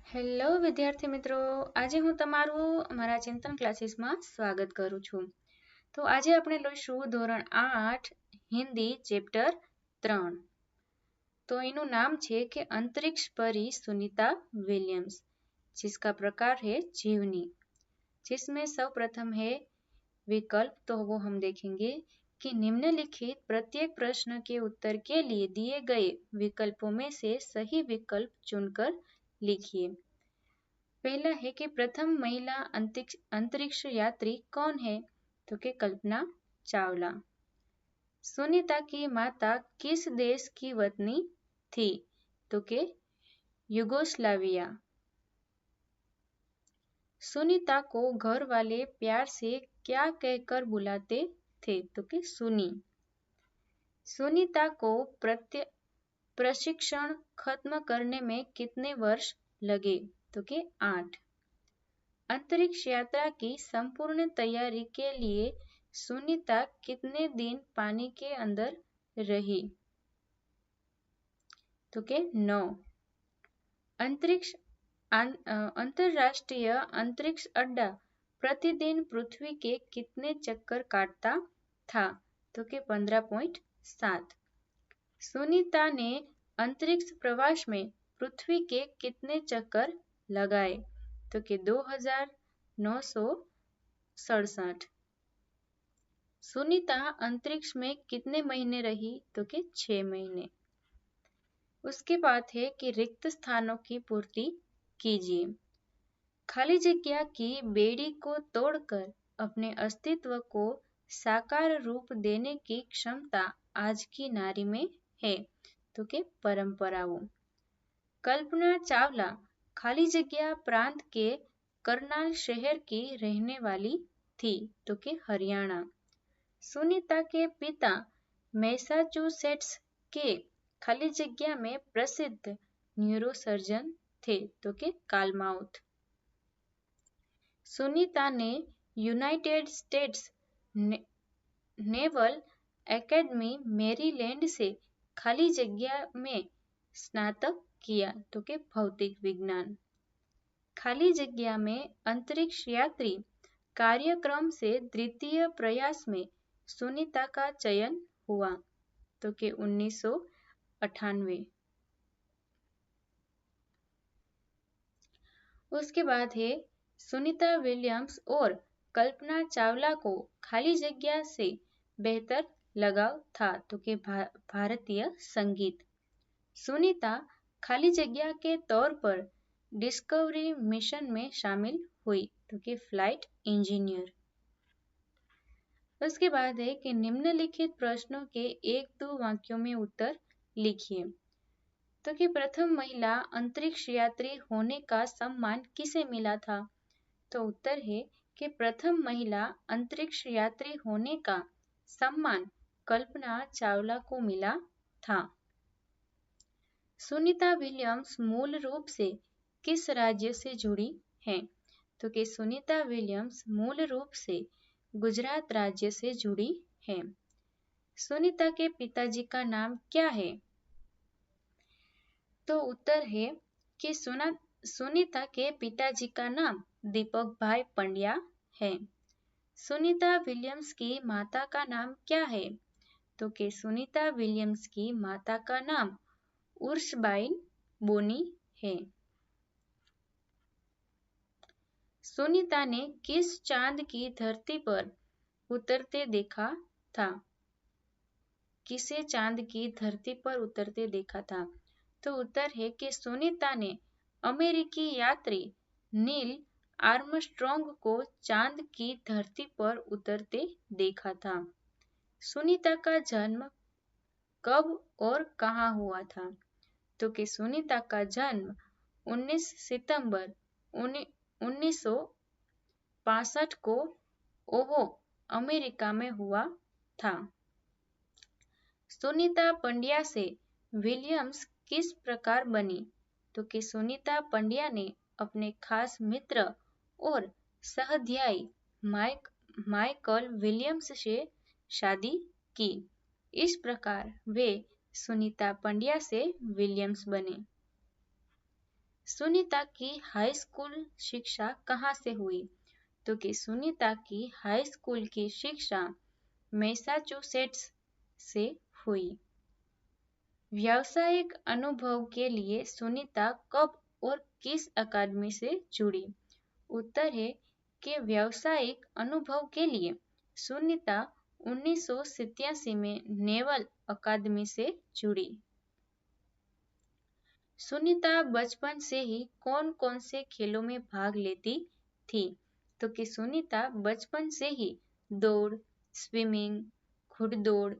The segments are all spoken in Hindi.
હેલો વિદ્યાર્થી મિત્રો, આજે હું તમારું અમારા ચિંતન ક્લાસીસમાં સ્વાગત કરું છું. તો આજે આપણે લઈશું ધોરણ 8 હિન્દી ચેપ્ટર 3. तो इनू नाम है कि अंतरिक्ष परी सुनीता विलियम्स, जिसका प्रकार है जीवनी, जिसमें सर्वप्रथम है विकल्प. तो वो हम देखेंगे कि निम्नलिखित प्रत्येक प्रश्न के उत्तर के लिए दिए गए विकल्पों में से सही विकल्प चुनकर लिखिए. पहला है कि प्रथम महिला अंतरिक्ष यात्री कौन है? तो कि कल्पना चावला. सुनीता की माता किस देश की वतनी थी? तो कि युगोस्लाविया. सुनीता को घर वाले प्यार से क्या कहकर बुलाते थे? तो कि सुनी. सुनीता को प्रशिक्षण खत्म करने में कितने वर्ष लगे? तो कि 8. अंतरिक्ष यात्रा की संपूर्ण तैयारी के लिए सुनीता कितने दिन पानी के अंदर रही? तो कि 9. अंतरराष्ट्रीय अंतरिक्ष अड्डा प्रतिदिन पृथ्वी के कितने चक्कर काटता था? तो कि 15.7. सुनीता ने अंतरिक्ष प्रवास में पृथ्वी के कितने चक्कर लगाए? तो कि 2967. सुनीता अंतरिक्ष में कितने महीने रही? तो कि 6 महीने. उसके बाद है कि रिक्त स्थानों की पूर्ति कीजिए. खाली जगह की बेड़ी को तोड़कर अपने अस्तित्व को साकार रूप देने की क्षमता आज की नारी में है. तो कि परंपराओं. कल्पना चावला खाली जगह प्रांत के करनाल शहर की रहने वाली थी. तो कि हरियाणा. सुनीता के पिता मैसाचुसेट्स के खाली जगह में प्रसिद्ध न्यूरोसर्जन थे. तो कि कालमाउथ. सुनीता ने United states naval academy Maryland से खाली जगह में स्नातक किया. तो कि भौतिक विज्ञान. खाली जगह में अंतरिक्ष यात्री कार्यक्रम से द्वितीय प्रयास में सुनीता का चयन हुआ. तो कि 1998. उसके बाद है सुनीता विलियम्स और कल्पना चावला को खाली जगह से बेहतर लगाव था. तो कि भारतीय संगीत. सुनीता खाली जगह के तौर पर डिस्कवरी मिशन में शामिल हुई. तो कि फ्लाइट इंजीनियर. उसके बाद है कि निम्नलिखित प्रश्नों के 1-2 वाक्यों में उत्तर लिखिए. तो कि प्रथम महिला अंतरिक्ष यात्री होने का सम्मान किसे मिला था? तो उत्तर है कि प्रथम महिला अंतरिक्ष यात्री होने का सम्मान कल्पना चावला को मिला था. सुनीता विलियम्स मूल रूप से किस राज्य से जुड़ी हैं? तो कि सुनीता विलियम्स मूल रूप से गुजरात राज्य से जुड़ी हैं. सुनीता के पिताजी का नाम क्या है? तो उत्तर है कि सुनीता के पिताजी का नाम दीपक भाई पंड्या है. सुनीता विलियम्स की माता का नाम क्या है? तो कि सुनीता विलियम्स की माता का नाम उर्सबाइन बोनी है. सुनीता ने किस चांद की धरती पर उतरते देखा था? किसे चांद की धरती पर उतरते देखा था? तो उत्तर है कि सुनीता ने अमेरिकी यात्री नील आर्मस्ट्रॉन्ग को चांद की धरती पर उतरते देखा था. सुनीता का जन्म कब और कहाँ हुआ था? तो कि सुनीता का जन्म 19 सितंबर 1965 को ओहो अमेरिका में हुआ था. सुनीता पंड्या से विलियम्स किस प्रकार बनी? तो कि सुनीता पंड्या ने अपने खास मित्र और सहाध्यायी माइकल विलियम्स से शादी की. इस प्रकार वे सुनीता पंड्या से विलियम्स बने. सुनीता की हाई स्कूल शिक्षा कहाँ से हुई? तो कि सुनीता की हाई स्कूल की शिक्षा मैसाचुसेट्स से हुई। व्यावसायिक अनुभव के लिए सुनीता कब और किस अकादमी से जुड़ी? उत्तर है कि व्यावसायिक अनुभव के लिए सुनीता 1987 में नेवल अकादमी से जुड़ी। सुनीता बचपन से ही कौन कौन से खेलों में भाग लेती थी? तो कि सुनीता बचपन से ही दौड़, स्विमिंग, घुड़दौड़,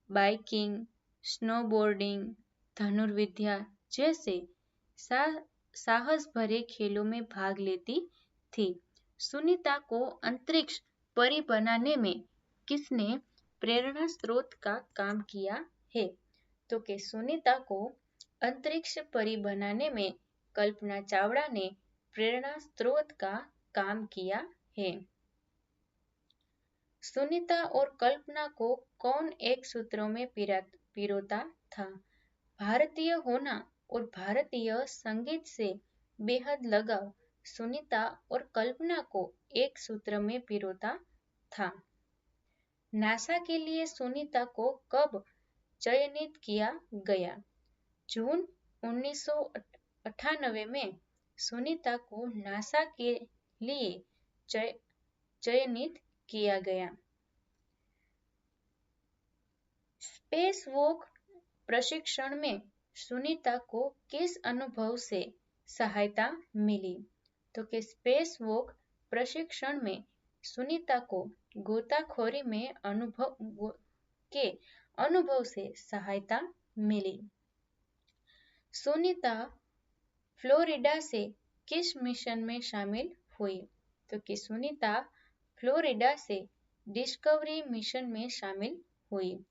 बाइकिंग, स्नोबोर्डिंग, धनुर्विद्या जैसे साहस भरे खेलों में भाग लेती थी। सुनीता को अंतरिक्ष परी बनाने में किसने प्रेरणा स्रोत का काम किया है? तो कि सुनीता को अंतरिक्ष परी बनाने में कल्पना चावला ने प्रेरणा स्रोत का काम किया है। सुनीता और कल्पना को कौन एक सूत्रों में पिरोता था? भारतीय होना और भारतीय संगीत से बेहद लगाव सुनीता और कल्पना को एक सूत्र में पिरोता था। नासा के लिए सुनीता को कब चयनित किया गया? जून 1998 में सुनीता को नासा के लिए चयनित किया गया। स्पेस वॉक प्रशिक्षण में सुनीता को किस अनुभव से सहायता मिली? तो कि स्पेस वॉक प्रशिक्षण में सुनीता को गोताखोरी में अनुभव से सहायता मिली। सुनीता फ्लोरिडा से किस मिशन में शामिल हुई? तो कि सुनीता फ्लोरिडा से डिस्कवरी मिशन में शामिल हुई।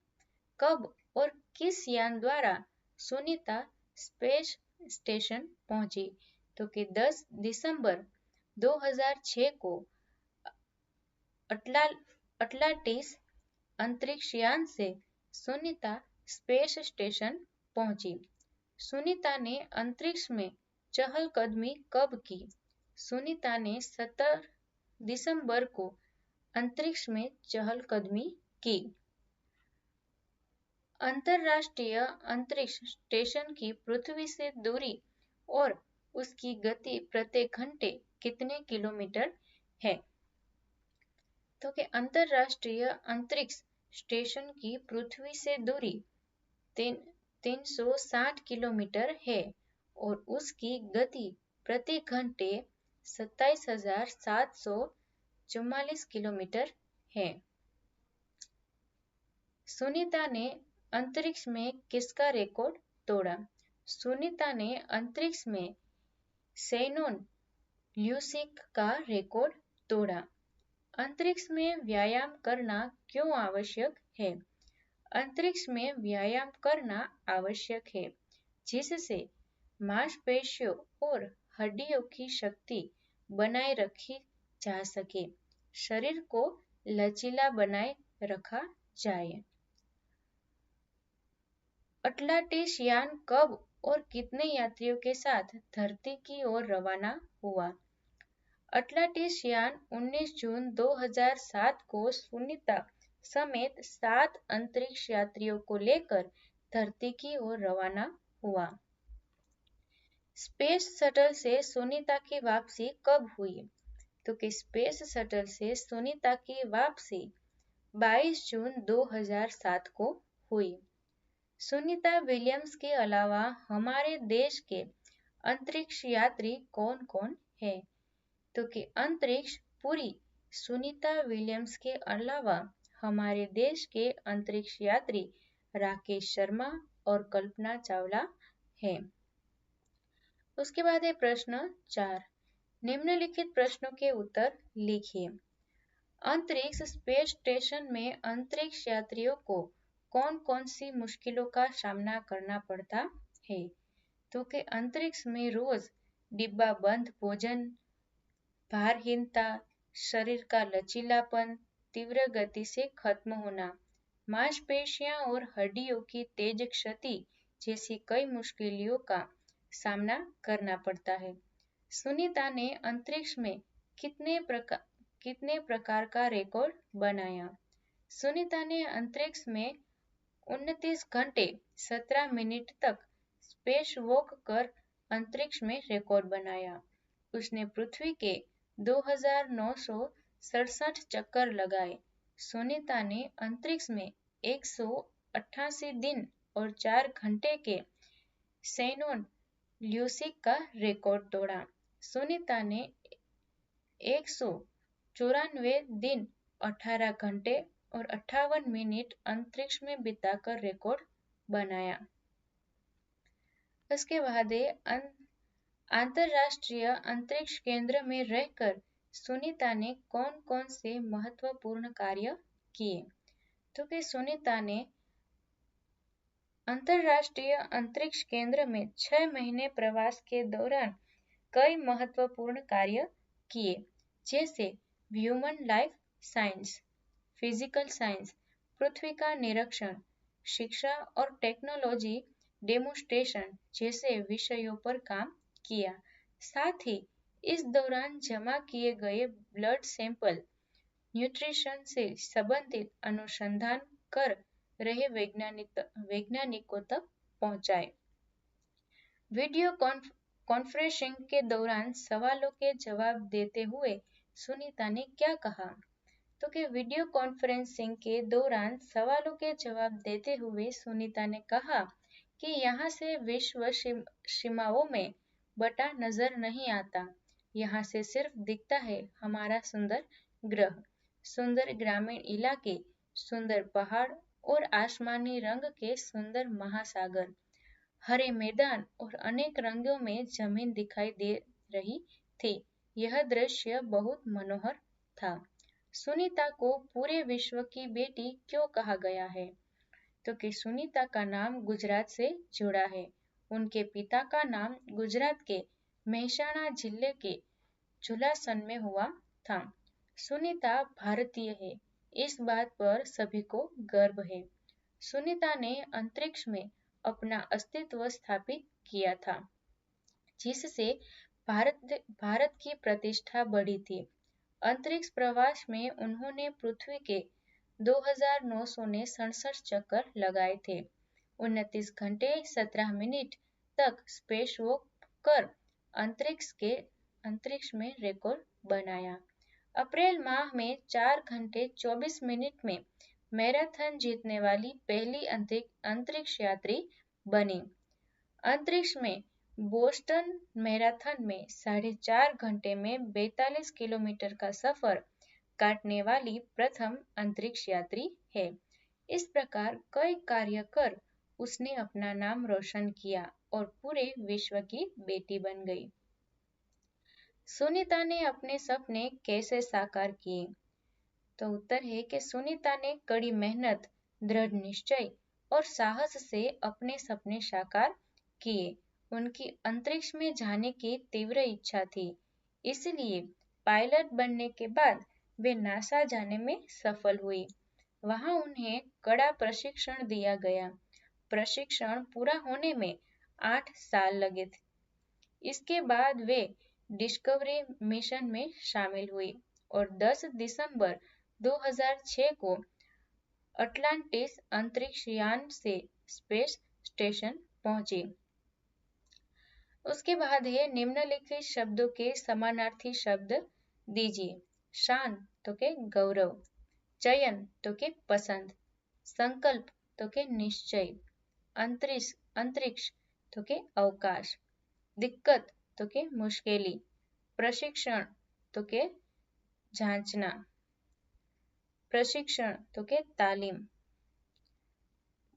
कब और किस यान द्वारा सुनीता स्पेस स्टेशन पहुंची? तो कि 10 दिसंबर 2006 को अटलांटिस अंतरिक्ष यान से सुनीता स्पेस स्टेशन पहुंची। सुनीता ने अंतरिक्ष में चहलकदमी कब की? सुनीता ने 17 दिसंबर को अंतरिक्ष में चहलकदमी की। अंतरराष्ट्रीय अंतरिक्ष स्टेशन की पृथ्वी से दूरी और उसकी गति प्रति घंटे कितने किलोमीटर है? तो कि अंतरराष्ट्रीय अंतरिक्ष स्टेशन की पृथ्वी से दूरी 360 किलोमीटर है और उसकी गति प्रति घंटे 27,744 किलोमीटर है। सुनीता ने अंतरिक्ष में किसका रिकॉर्ड तोड़ा? सुनीता ने अंतरिक्ष में शेनॉन ल्यूसिक का रिकॉर्ड तोड़ा। अंतरिक्ष में व्यायाम करना क्यों आवश्यक है? अंतरिक्ष में व्यायाम करना आवश्यक है जिससे मांसपेशियों और हड्डियों की शक्ति बनाए रखी जा सके, शरीर को लचीला बनाए रखा जाए। अटलांटिस यान कब और कितने यात्रियों के साथ धरती की ओर रवाना हुआ? अटलांटिस यान 19 जून 2007 को सुनीता समेत 7 अंतरिक्ष यात्रियों को लेकर धरती की ओर रवाना हुआ। स्पेस शटल से सुनीता की वापसी कब हुई? तो कि स्पेस शटल से सुनीता की वापसी 22 जून 2007 को हुई। सुनीता विलियम्स के अलावा हमारे देश के अंतरिक्ष यात्री कौन कौन है? तो कि अंतरिक्ष पुरी सुनीता विलियम्स के अलावा हमारे देश के अंतरिक्ष यात्री राकेश शर्मा और कल्पना चावला है। उसके बाद है प्रश्न 4। निम्नलिखित प्रश्नों के उत्तर लिखिए। अंतरिक्ष स्पेस स्टेशन में अंतरिक्ष यात्रियों को कौन कौन सी मुश्किलों का सामना करना पड़ता है? तो कि अंतरिक्ष में रोज डिब्बा बंद भोजन, भारहीनता, शरीर का लचीलापन, तीव्र गति से खत्म होना, मांसपेशियां और हड्डियों की तेज क्षति जैसी कई मुश्किलों का सामना करना पड़ता है। सुनीता ने अंतरिक्ष में कितने प्रकार का रिकॉर्ड बनाया? सुनीता ने अंतरिक्ष में 29 घंटे 17 मिनट तक स्पेस वॉक कर अंतरिक्ष में रिकॉर्ड बनाया। उसने पृथ्वी के 2967 चक्कर लगाए। सुनीता ने अंतरिक्ष में 188 दिन और 4 घंटे के सेनोन ल्यूसिक का रिकॉर्ड तोड़ा। सुनीता ने 194 दिन 18 घंटे और 58 मिनट अंतरिक्ष में बिताकर रिकॉर्ड बनाया। उसके बाद अंतरराष्ट्रीय अंतरिक्ष केंद्र में रहकर सुनीता ने कौन कौन से महत्वपूर्ण कार्य किए? तो कि सुनीता ने अंतरराष्ट्रीय अंतरिक्ष केंद्र में 6 महीने प्रवास के दौरान कई महत्वपूर्ण कार्य किए, जैसे human life science, physical science, पृथ्वी का निरीक्षण, शिक्षा और टेक्नोलॉजी डेमोन्स्ट्रेशन जैसे विषयों पर काम किया। साथ ही इस दौरान जमा किए गए ब्लड सैंपल न्यूट्रिशन से संबंधित अनुसंधान कर रहे वैज्ञानिकों तक पहुंचाए। वीडियो कॉन्फ्रेंसिंग के दौरान सवालों के जवाब देते हुए सुनीता ने क्या कहा? तो कि वीडियो कॉन्फ्रेंसिंग के दौरान सवालों के जवाब देते हुए सुनीता ने कहा कि यहाँ से विश्व सीमाओं में बटा नजर नहीं आता। यहाँ से सिर्फ दिखता है हमारा सुंदर ग्रह, सुंदर ग्रामीण इलाके, सुंदर पहाड़ और आसमानी रंग के सुंदर महासागर, हरे मैदान और अनेक रंगों में जमीन दिखाई दे रही थी। यह दृश्य बहुत मनोहर था। सुनीता को पूरे विश्व की बेटी क्यों कहा गया है? तो कि सुनीता का नाम गुजरात से जुड़ा है। उनके पिता का नाम गुजरात के मेहसाणा जिले के झुलासन में हुआ था। सुनीता भारतीय है, इस बात पर सभी को गर्व है। सुनीता ने अंतरिक्ष में अपना अस्तित्व स्थापित किया था, जिससे भारत की प्रतिष्ठा बढ़ी थी। अंतरिक्ष प्रवास में उन्होंने पृथ्वी के 2967 चक्कर लगाए थे। 29 घंटे 17 मिनट तक स्पेस वॉक कर अंतरिक्ष में रिकॉर्ड बनाया। अप्रैल माह में 4 घंटे 24 मिनट में मैराथन जीतने वाली पहली अंतरिक्ष यात्री बनी। अंतरिक्ष में बोस्टन मैराथन में 4.5 घंटे में 42 किलोमीटर का सफर काटने वाली प्रथम अंतरिक्ष यात्री है। इस प्रकार कई कार्य कर उसने अपना नाम रोशन किया और पूरे विश्व की बेटी बन गई। सुनीता ने अपने सपने कैसे साकार किए? तो उत्तर है कि सुनीता ने कड़ी मेहनत, दृढ़ निश्चय और साहस से अपने सपने साकार किए। उनकी अंतरिक्ष में जाने की तीव्र इच्छा थी, इसलिए पायलट बनने के बाद वे नासा जाने में सफल हुई। वहां उन्हें कड़ा प्रशिक्षण दिया गया। प्रशिक्षण पूरा होने में 8 साल लगे थे। इसके बाद वे डिस्कवरी मिशन में शामिल हुई और 10 दिसंबर 2006 को अटलांटिस अंतरिक्ष यान से स्पेस स्टेशन पहुंची। उसके बाद है निम्नलिखित शब्दों के समानार्थी शब्द दीजिए। शान तो के गौरव, चयन तो के पसंद, संकल्प तो के निश्चय, अंतरिक्ष तो के अवकाश, दिक्कत तो के मुश्किली, प्रशिक्षण तो के जांचना, प्रशिक्षण तो के तालीम,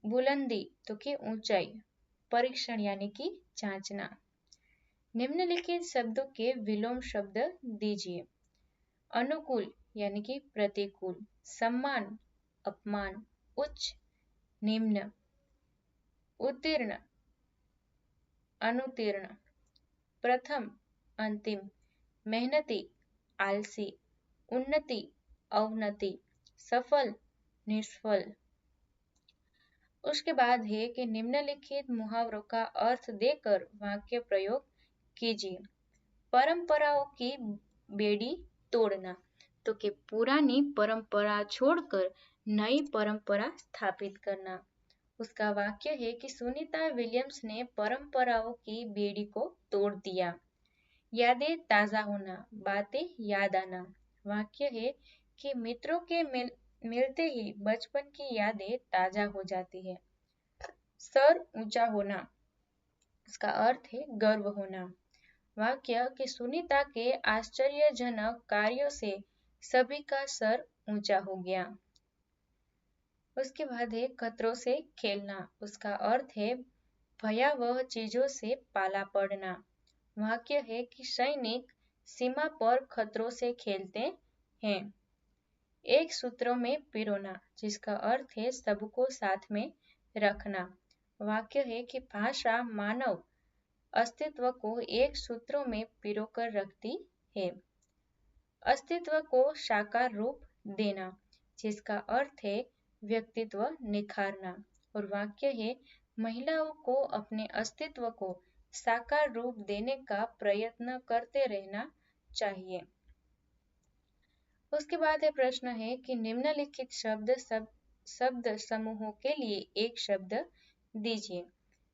बुलंदी तो के ऊंचाई, परीक्षण यानी कि जांचना। निम्नलिखित शब्दों के विलोम शब्द दीजिए। अनुकूल यानी कि प्रतिकूल, सम्मान अपमान, उच्च निम्न, उत्तीर्ण अनुत्तीर्ण, प्रथम अंतिम, मेहनती आलसी, उन्नति अवनति, सफल निष्फल। उसके बाद है कि निम्नलिखित मुहावरों का अर्थ देकर वाक्य प्रयोग कीजिए। परंपराओं की बेड़ी तोड़ना, तो कि पुरानी परंपरा छोड़कर नई परंपरा स्थापित करना। उसका वाक्य है कि सुनीता विलियम्स ने परंपराओं की बेड़ी को तोड़ दिया। यादें ताजा होना, बातें याद आना। वाक्य है कि मित्रों के मिलते ही बचपन की यादें ताजा हो जाती है। सर ऊंचा होना, इसका अर्थ है गर्व होना। वाक्य कि सुनीता के आश्चर्यजनक कार्यों से सभी का सर ऊंचा हो गया। उसके बाद है खतरों से खेलना, उसका अर्थ है भयावह चीजों से पाला पड़ना। वाक्य है कि सैनिक सीमा पर खतरों से खेलते हैं। एक सूत्रों में पिरोना, जिसका अर्थ है सबको साथ में रखना। वाक्य है कि भाषा मानव अस्तित्व को एक सूत्रों में पिरोकर रखती है। अस्तित्व को साकार रूप देना, जिसका अर्थ है व्यक्तित्व निखारना। और वाक्य है महिलाओं को अपने अस्तित्व को साकार रूप देने का प्रयत्न करते रहना चाहिए। उसके बाद है प्रश्न है कि निम्नलिखित शब्द समूहों के लिए एक शब्द दीजिए।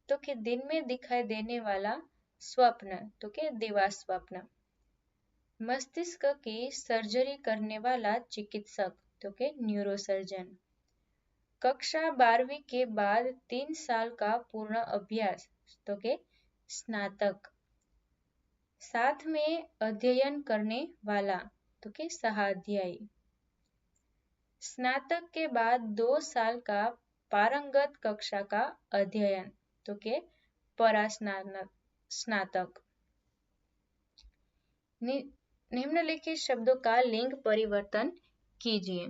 तो कि दिन में दिखाई देने वाला स्वप्न, तो कि दिवा स्वप्न। मस्तिष्क की सर्जरी करने वाला चिकित्सक, तो कि न्यूरोसर्जन। कक्षा 12वीं के बाद 3 साल का पूर्ण अभ्यास, तो कि स्नातक। साथ में अध्ययन करने वाला, तो कि सहाध्यायी। स्नातक के बाद 2 साल का पारंगत कक्षा का अध्ययन, तो कि परास्नातक। निम्नलिखित शब्दों का लिंग परिवर्तन कीजिए।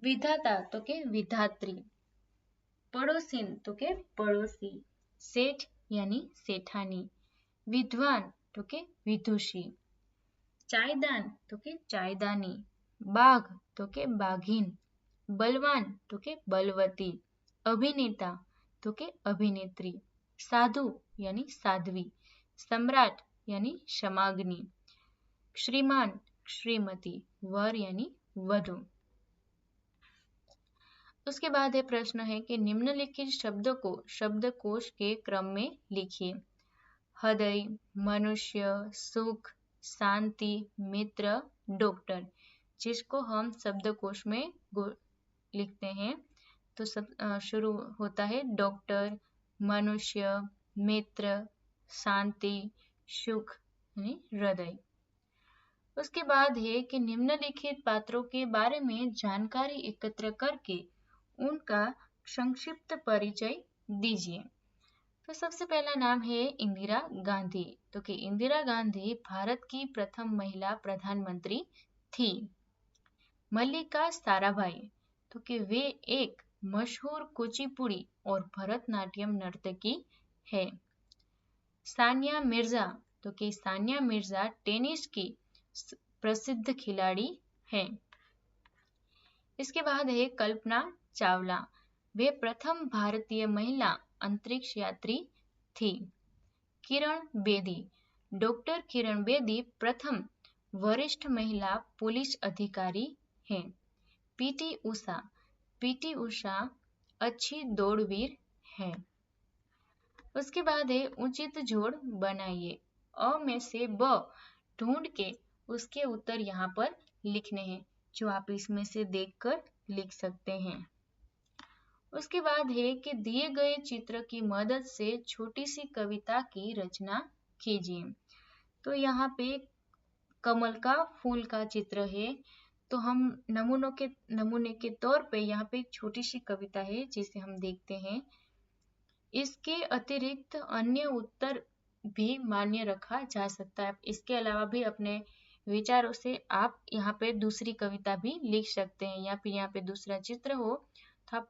विधाता, तो कि विधात्री। पड़ोसिन, तो कि पड़ोसी। सेठ यानी सेठानी। विद्वान, तो कि विदुषी। चायदान, तो कि चायदानी। बाघ, तो कि बाघिन। बलवान, तो कि बलवती। अभिनेता, तो कि अभिनेत्री। साधु यानी साध्वी। सम्राट यानी क्षमाग्नि। श्रीमान, श्रीमती। वर यानी वधु। उसके बाद है प्रश्न है कि निम्नलिखित शब्दों को शब्दकोश के क्रम में लिखिए। हृदय, मनुष्य, सुख, शांति, मित्र, डॉक्टर, जिसको हम शब्दकोश में लिखते हैं। तो सब शुरू होता है डॉक्टर, मनुष्य, मित्र, शांति, सुख यानी हृदय। उसके बाद है कि निम्नलिखित पात्रों के बारे में जानकारी एकत्र करके उनका संक्षिप्त परिचय दीजिए। तो सबसे पहला नाम है इंदिरा गांधी। तो कि इंदिरा गांधी भारत की प्रथम महिला प्रधानमंत्री थी। मल्लिका साराभाई, तो कि वे एक मशहूर कुचिपुड़ी और भरतनाट्यम नर्तकी है। सानिया मिर्जा, तो कि सानिया मिर्जा टेनिस की प्रसिद्ध खिलाड़ी है। इसके बाद है कल्पना चावला, वे प्रथम भारतीय महिला अंतरिक्ष यात्री थी। किरण बेदी, डॉक्टर किरण बेदी प्रथम वरिष्ठ महिला पुलिस अधिकारी हैं। पीटी उषा अच्छी दौड़वीर है। उसके बाद है उचित जोड़ बनाइए। अ में से ब ढूंढ के उसके उत्तर यहाँ पर लिखने हैं, जो आप इसमें से देखकर लिख सकते हैं। उसके बाद है कि दिए गए चित्र की मदद से छोटी सी कविता की रचना कीजिए। तो यहाँ पे कमल का फूल का चित्र है। तो हम नमूने के तौर पे यहाँ पे एक छोटी सी कविता है जिसे हम देखते हैं। इसके अतिरिक्त अन्य उत्तर भी मान्य रखा जा सकता है। इसके अलावा भी अपने विचारों से आप यहाँ पे दूसरी कविता भी लिख सकते हैं, या फिर यहाँ पे दूसरा चित्र हो तो आप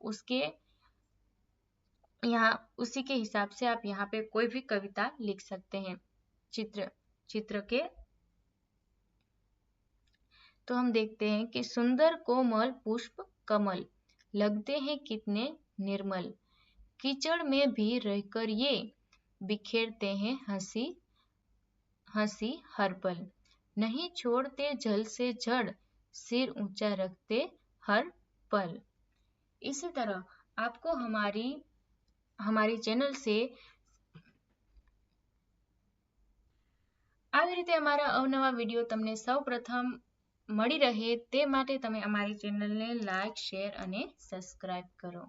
उसी के हिसाब से आप यहाँ पे कोई भी कविता लिख सकते हैं चित्र के। तो हम देखते हैं कि सुंदर कोमल पुष्प कमल, लगते हैं कितने निर्मल, कीचड़ में भी रहकर ये बिखेरते हैं हंसी हंसी हर पल, नहीं छोड़ते जल से जड़, सिर ऊंचा रखते हर पल। इसी तरह आपको हमारी चैनल से આવી રીતે અમારા અવનવા વિડીયો તમને સૌપ્રથમ મળી રહે તે માટે તમે અમારી ચેનલને લાઈક, શેર અને સબસ્ક્રાઇબ કરો।